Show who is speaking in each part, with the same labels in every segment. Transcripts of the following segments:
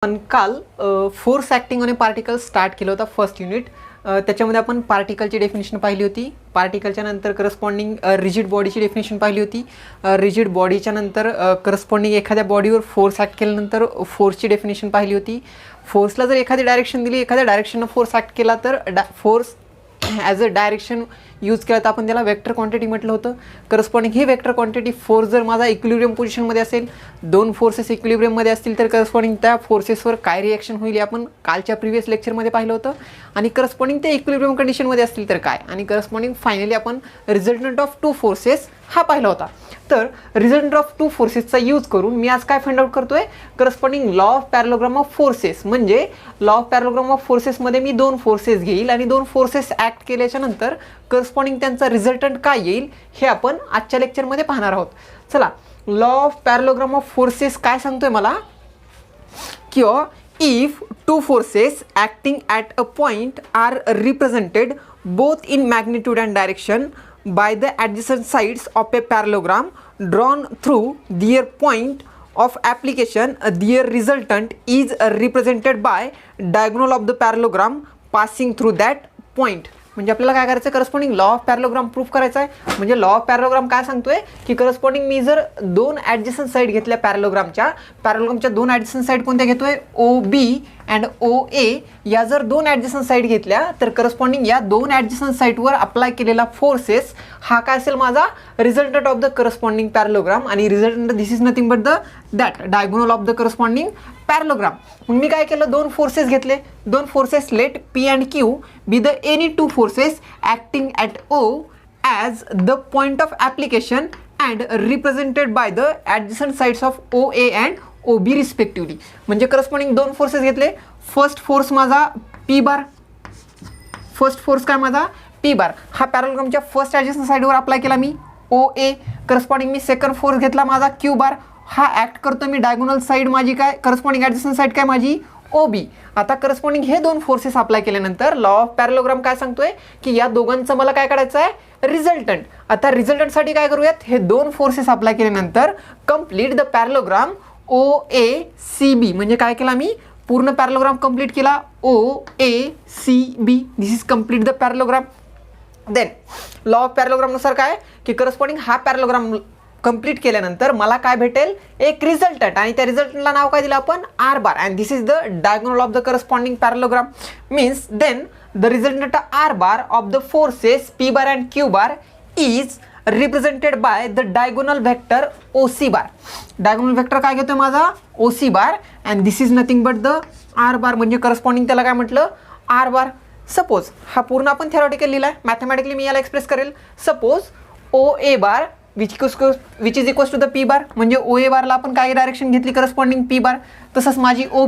Speaker 1: पण काल force acting on A particle start केलं होतं फर्स्ट युनिट. त्याच्यामध्ये आपण पार्टिकलची डेफिनेशन पाहिली होती. पार्टिकलच्या नंतर करस्पॉन्डिंग रिजिड बॉडीची डेफिनेशन पाहिली होती. रिजिड बॉडीच्या नंतर करस्पॉन्डिंग एखाद्या बॉडीवर फोर्स ॲक्ट केल्यानंतर फोर्सची डेफिनेशन पाहिली होती. फोर्सला जर एखादी डायरेक्शन दिली, एखाद्या डायरेक्शननं फोर्स ॲक्ट केला तर force as a direction use केला तर आपण त्याला वेक्टर क्वांटिटी म्हटलं होतं. करस्पॉन्डिंग ही वेक्टर क्वांटिटी फोर्स जर माझा इक्विलिब्रियम पोझिशनमध्ये असेल, दोन फोर्सेस इक्विलिब्रियममध्ये असतील तर करस्पॉन्डिंग त्या फोर्सेसवर काय रिॲक्शन होईल हे आपण कालच्या प्रिव्हियस लेक्चरमध्ये पाहिलं होतं. आणि करस्पॉन्डिंग ते इक्विलिब्रियम कंडिशनमध्ये असतील तर काय, आणि करस्पॉन्डिंग फायनली आपण रिझल्टंट ऑफ टू फोर्सेस हा पाहिला होता. तर रिझल्टंट ऑफ टू फोर्सेसचा यूज करून मी आज काय फाइंड आउट करतोय, corresponding law of parallelogram of forces. म्हणजे लॉ ऑफ पॅरलोग्राम ऑफ फोर्सेसमध्ये मी दोन फोर्सेस घेईल आणि दोन फोर्सेस ॲक्ट केल्याच्या नंतर करस्पॉन्डिंग त्यांचा रिझल्टंट काय येईल हे आपण आजच्या लेक्चरमध्ये पाहणार आहोत. चला, law of parallelogram of forces काय सांगतोय मला, किंवा if two forces acting at a point are represented both in magnitude and direction by the adjacent sides of a parallelogram drawn through their point of application, their resultant is represented by diagonal of the parallelogram passing through that point. म्हणजे आपल्याला काय करायचं, corresponding law of parallelogram proof करायचा आहे. म्हणजे law of parallelogram काय सांगतोय की करस्पॉन्डिंग मी जर दोन ॲडजसंट साईड घेतल्या पॅरलोग्रामच्या दोन ॲडजसंट साईड कोणत्या घेतोय, ओ बी अँड ओ ए, या जर दोन ॲडजसंट साईड घेतल्या तर करस्पॉन्डिंग या दोन ॲडजसंट साईडवर अप्लाय केलेला फोर्सेस हा काय असेल माझा resultant of the corresponding parallelogram. आणि resultant this is nothing but the that diagonal of the corresponding parallelogram. मग मी काय केलं, दोन फोर्सेस घेतले. दोन forces let P and Q be the any two forces acting at O as the point of application and represented by the adjacent sides of O A and O B respectively. म्हणजे corresponding दोन forces घेतले. First force माझा P बार, first force काय माझा P बार, हा पॅरलोग्रामच्या first ॲडजसंट साईडवर apply केला मी ओ ए. Corresponding मी second force घेतला माझा क्यू बार, हा ॲक्ट करतो मी डायगोनल साईड माझी काय, करस्पॉन्डिंग ॲडजसंट साईड काय माझी ओ बी. आता करस्पॉन्डिंग हे दोन फोर्सेस अप्लाय केल्यानंतर लॉ ऑफ पॅरलोग्राम काय सांगतोय की या दोघांचं मला काय काढायचं आहे, रिझल्टंट. आता रिझल्टंटसाठी काय करूयात, हे दोन फोर्सेस अप्लाय केल्यानंतर complete the parallelogram O A C B. म्हणजे काय केला मी, पूर्ण पॅरलोग्राम कंप्लीट केला O A C B. This is complete the parallelogram. Then law of पॅरलोग्रामनुसार काय की करस्पॉन्डिंग हा पॅरलोग्राम कंप्लीट केल्यानंतर मला काय भेटेल, एक रिझल्टंट. आणि त्या रिझल्टंटला नाव काय दिलं आपण, R bar. And this is the diagonal of the corresponding parallelogram. Means then the resultant R bar of the forces P bar and Q bar is represented by the diagonal vector O C bar. Diagonal vector काय घेतोय माझा O C bar. And this is nothing but the R bar. म्हणजे corresponding त्याला काय म्हटलं, R बार. Suppose हा पूर्ण आपण थेरॉटिकल लिहिला आहे, मॅथमॅटिकली मी याला एक्सप्रेस करेल. Suppose O A bar which is equals to the P bar. म्हणजे ओ ए बारला आपण काय डायरेक्शन घेतली, करस्पॉन्डिंग पी बार. तसंच माझी ओ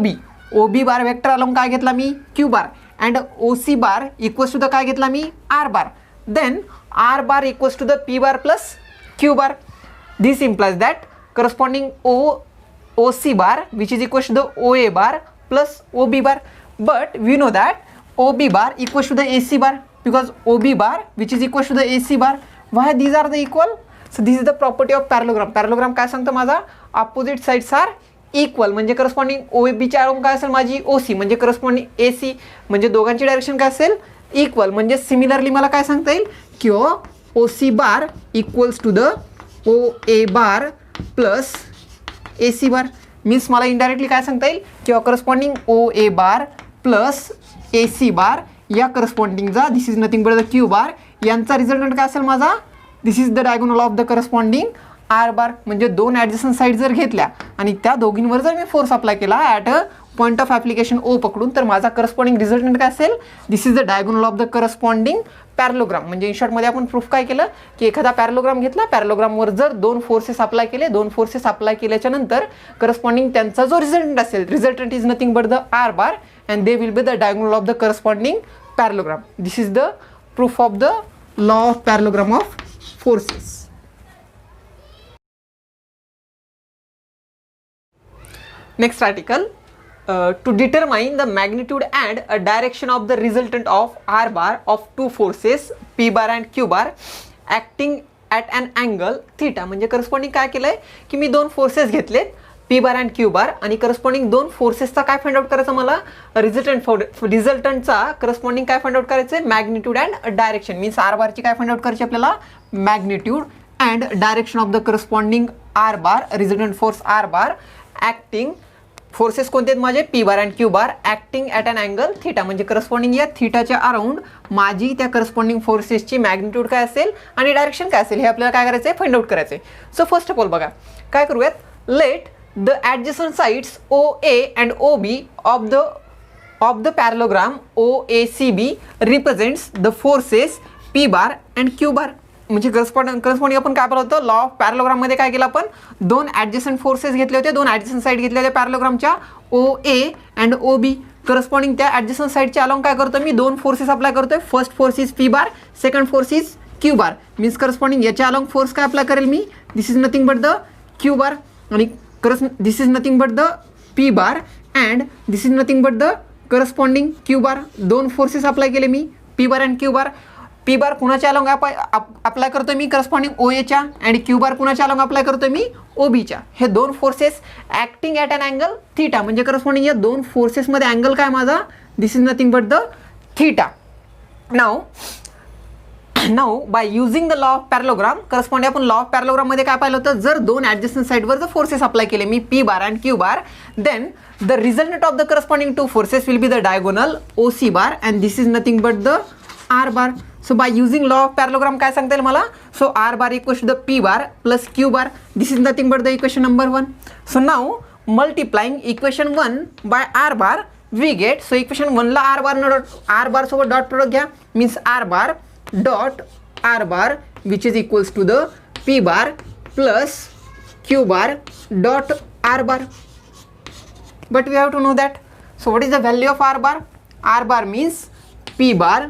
Speaker 1: बी बार वेक्टर आलं काय घेतला मी, Q bar. And O C bar equals to the काय घेतला मी, R bar. Then R bar equals to the P bar plus Q bar. This implies that corresponding O C bar which is equals to the O A bar plus O B bar. But we know that O B bar equals to the A C bar, because O B bar which is equals to the A C bar. Why these are the equal. So this is the property of parallelogram. Parallelogram काय सांगतो माझा, opposite sides are equal. म्हणजे corresponding O बीच्या around काय असेल माझी O C. म्हणजे corresponding A C म्हणजे दोघांची डायरेक्शन काय असेल, इक्वल. म्हणजे सिमिलरली मला काय सांगता येईल, किंवा O C bar equals to the O A bar plus A C bar. Means मला इनडायरेक्टली काय सांगता येईल, किंवा corresponding O A bar plus A C bar या करस्पॉन्डिंगचा this is nothing but the Q bar यांचा रिझल्टंट काय असेल माझा, this is the diagonal of the corresponding R bar. म्हणजे दोन ॲडजसंट साईड जर घेतल्या आणि त्या दोघींवर जर मी फोर्स अप्लाय केला at a point of application O पकडून, तर माझा करस्पॉन्डिंग रिझल्टंट काय असेल, this is the diagonal of the corresponding parallelogram. म्हणजे इन शॉर्टमध्ये आपण प्रूफ काय केलं की एखादा पॅरलोग्राम घेतला, पॅरलोग्रामवर जर दोन फोर्सेस अप्लाय केले, दोन फोर्सेस अप्लाय केल्याच्या नंतर करस्पॉन्डिंग त्यांचा जो रिझल्टंट असेल, resultant is nothing but the R bar and they will be the diagonal of the corresponding parallelogram. This is the proof of the law of parallelogram of forces. Next article, to determine the magnitude and a direction of the resultant of R bar of two forces P bar and Q bar acting at an angle theta. म्हणजे corresponding काय केलंय की मी दोन forces घेतलेत, P bar and Q bar आणि corresponding दोन फोर्सेसचा काय फाइंड आउट करायचं मला, रिझल्टंटचा करस्पॉन्डिंग काय फाइंड आउट करायचं, magnitude and direction. Means R बारची काय फाइंड आउट करायची आपल्याला, magnitude and direction of the corresponding R bar, resultant force R bar acting. Forces कोणते आहेत माझे, P bar and Q bar acting at an angle theta, म्हणजे corresponding या थिटाच्या around माझी त्या करस्पॉन्डिंग फोर्सेसची मॅग्निट्यूड काय असेल आणि डायरेक्शन काय असेल हे आपल्याला काय करायचं आहे, फाइंड आउट करायचं आहे. सो फर्स्ट ऑफ ऑल बघा काय करूयात, let the adjacent sides O A and O B of the parallelogram OACB represents the forces P bar and Q bar. म्हणजे करस्पॉन्डिंग आपण काय पाहिलं होतं, लॉ ऑफ पॅरलोग्राममध्ये काय केलं आपण, दोन ॲडजसंट फोर्सेस घेतले होते, दोन ॲडजसंट साईड घेतले होते पॅरलोग्रामच्या OA अँड OB. करस्पॉन्डिंग त्या ॲडजसंट साईडच्या अलॉंग काय करतो मी, दोन फोर्सेस अप्लाय करतोय. First force is P bar, second force is Q bar. Means corresponding याच्या अलॉंग फोर्स काय अप्लाय करेल मी, this is nothing but the Q bar आणि this is nothing but the P bar and this is nothing but the corresponding Q bar. दोन forces apply केले मी, P bar and Q bar. P बार कुणाच्या along apply करतोय मी, corresponding OAच्या, आणि Q bar कुणाच्या along apply करतोय मी, OBच्या. हे दोन forces acting at an angle theta, म्हणजे करस्पॉन्डिंग या दोन फोर्सेसमध्ये अँगल काय माझा, this is nothing but the theta. Now by using the law of parallelogram, corresponding आपण लॉ ऑफ पॅरलोग्राममध्ये काय पाहिलं होतं, जर दोन ॲडजस्टंट साईडवर जर फोर्सेस अप्लाय केले मी, P bar and Q bar, then the resultant of the corresponding two forces will be the diagonal OC bar and this is nothing but the R bar. So by using law of parallelogram काय सांगता येईल मला, so R bar equals to the P bar plus Q bar, this is nothing but the equation number 1. So now multiplying equation 1 by R bar we get, so equation 1 ला R bar सोबत dot product घ्या, means R bar dot R bar which is equals to the P bar plus Q bar dot R bar. But we have to know that, so what is the value of R bar, R bar means P bar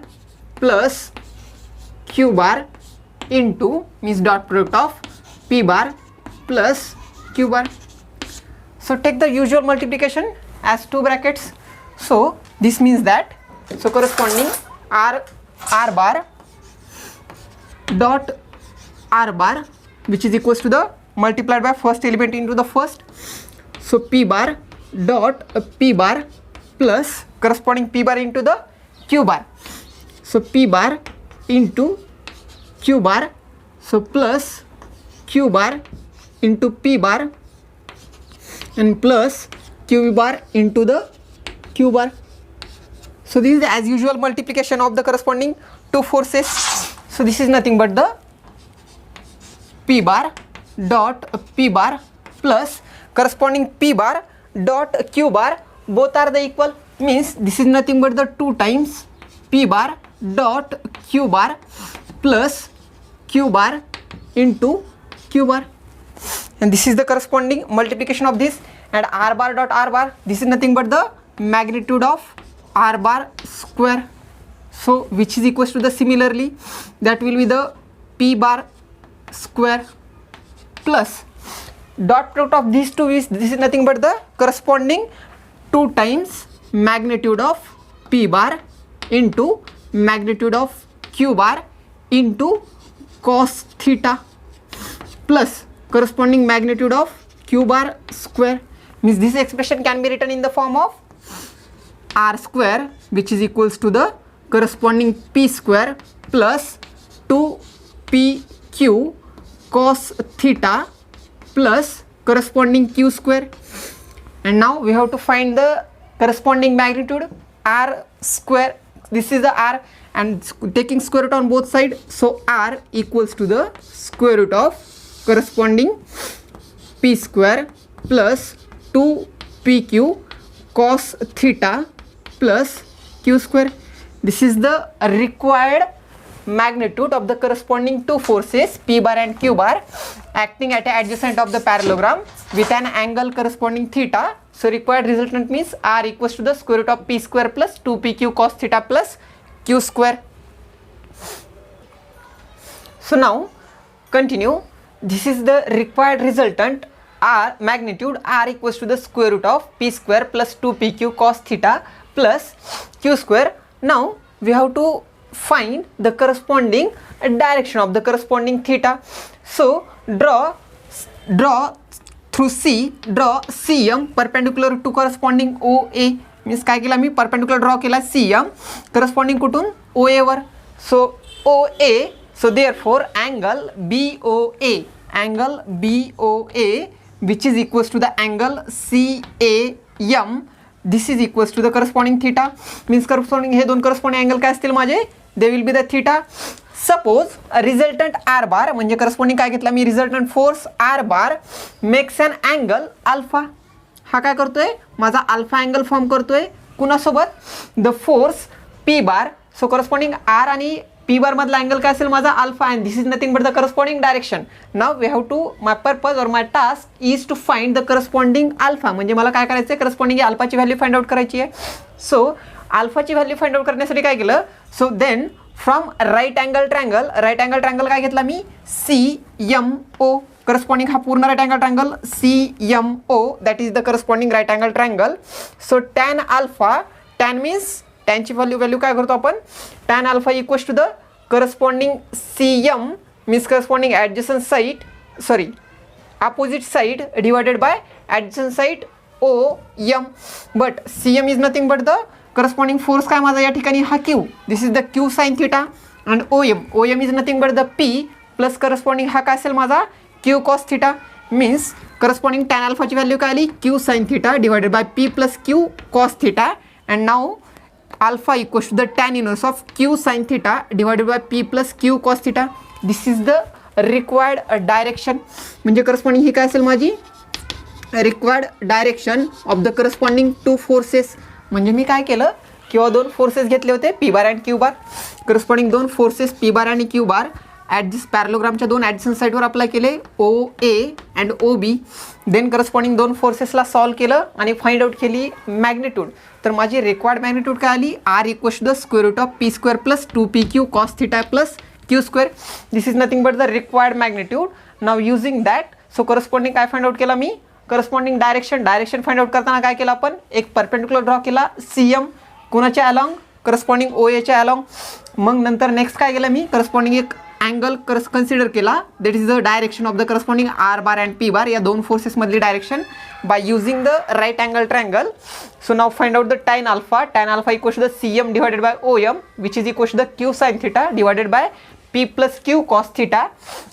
Speaker 1: plus Q bar into means dot product of P bar plus Q bar. So take the usual multiplication as two brackets. So this means that, so corresponding R bar dot R bar which is equals to the multiplied by first element into the first. So P bar dot P bar plus corresponding P bar into the Q bar. So P bar into Q bar, so plus Q bar into P bar and plus Q bar into the Q bar. So this is the as usual multiplication of the corresponding two forces. So this is nothing but the P bar dot P bar plus corresponding P bar dot Q bar, both are the equal, means this is nothing but the 2 times P bar dot Q bar plus Q bar into Q bar, and this is the corresponding multiplication of this. And R bar dot R bar, this is nothing but the magnitude of R bar square, so which is equals to the, similarly that will be the P bar square plus dot product of these two is, this is nothing but the corresponding 2 times magnitude of P bar into magnitude of Q bar into cos theta plus corresponding magnitude of Q bar square, means this expression can be written in the form of R square which is equals to the corresponding P square plus 2PQ cos theta plus corresponding Q square. And now we have to find the corresponding magnitude R square, this is the R and taking square root on both sides, so R equals to the square root of corresponding P square plus 2PQ cos theta plus Q square. This is the required magnitude of the corresponding two forces P bar and Q bar acting at adjacent of the parallelogram with an angle corresponding theta. So required resultant means R equals to the square root of P square plus 2PQ cos theta plus Q square. So now continue, this is the required resultant R magnitude, R equals to the square root of P square plus 2PQ cos theta plus Q square. Now we have to find the corresponding direction of the corresponding theta. So draw through C draw CM perpendicular to corresponding OA. Means काय केला मी, perpendicular draw केला CM corresponding कुठून, OA वर. So OA, so therefore angle BOA which is equals to the angle CAM, this is equals to the corresponding theta. Means corresponding हे दोन corresponding angle काय असतील माझे, they will be the theta. Suppose resultant R bar म्हणजे corresponding काय घेतला मी, resultant force R bar makes an angle alpha. हा काय करतोय, माझा अल्फा अँगल फॉर्म करतोय कुणासोबत, the force P bar. So corresponding R आणि P बार मधला अँगल काय असेल माझा alpha, and this is nothing but the corresponding direction. Now we have to, my purpose or my task is to find the corresponding alpha. म्हणजे मला काय करायचं आहे, करस्पॉन्डिंग अल्फाची व्हॅल्यू फाइंड आउट करायची आहे. सो अल्फाची व्हॅल्यू फाइंड आउट करण्यासाठी काय केलं, so then from right angle triangle काय घेतला मी, CMO. करस्पॉन्डिंग हा पूर्ण right angle triangle CMO, that is the corresponding right angle triangle. So tan alpha, tan means टॅनची व्हॅल्यू काय करतो आपण, tan alpha equals to the corresponding CM means corresponding adjacent side, sorry opposite side divided by adjacent side OM. But CM is nothing but the corresponding force काय माझा या ठिकाणी हा Q, this is the Q sine theta. And OM is nothing but the P plus corresponding हा काय असेल माझा Q cos theta. Means corresponding tan अल्फाची व्हॅल्यू काय आली, Q sine theta divided by P plus Q cos theta. And now alpha equals to the tan inverse of Q sin theta divided by P plus Q cos theta. This is the required direction. म्हणजे corresponding ही काय असेल माझी, required direction of the corresponding two forces. म्हणजे मी काय केलं, किंवा दोन forces घेतले होते P bar and Q bar. Corresponding दोन फोर्सेस P बार आणि Q बार ॲडजस्ट पॅरलोग्रामच्या दोन ॲडजसंट साईडवर अप्लाय केले OA and OB. Then corresponding दोन फोर्सेसला सॉल्व केलं आणि फाइंड आउट केली मॅग्निट्यूड. तर माझी रिक्वायर्ड मॅग्निट्यूड काय आली, R equals to the square root of P square plus 2PQ cos theta plus Q square. This is nothing but the required magnitude. Now using that, so corresponding काय find out केला मी, corresponding direction find out करताना काय केलं आपण, एक perpendicular draw केला CM कोणाच्या अलॉंग, करस्पॉन्डिंग OAच्या अलॉंग. मग नंतर नेक्स्ट काय केलं मी, करस्पॉन्डिंग एक अँगल कन्सिडर केला, that is the direction of the corresponding R bar and P bar, या दोन फोर्सेस मधली direction by using the right angle triangle. So now find out the tan alpha equals to the CM divided by OM which is equals to the Q sine theta divided by P plus Q cos theta.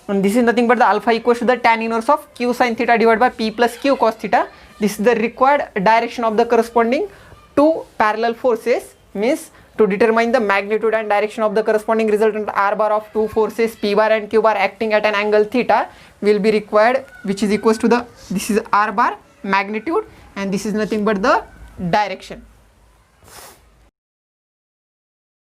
Speaker 1: And this is nothing but the alpha equals to the tan inverse of Q sin theta divided by P plus Q cos theta. This is the required direction of the corresponding two parallel forces, means to determine the magnitude and direction of the corresponding resultant R bar of two forces P bar and Q bar acting at an angle theta will be required, which is equals to the, this is R bar magnitude and this is nothing but the direction.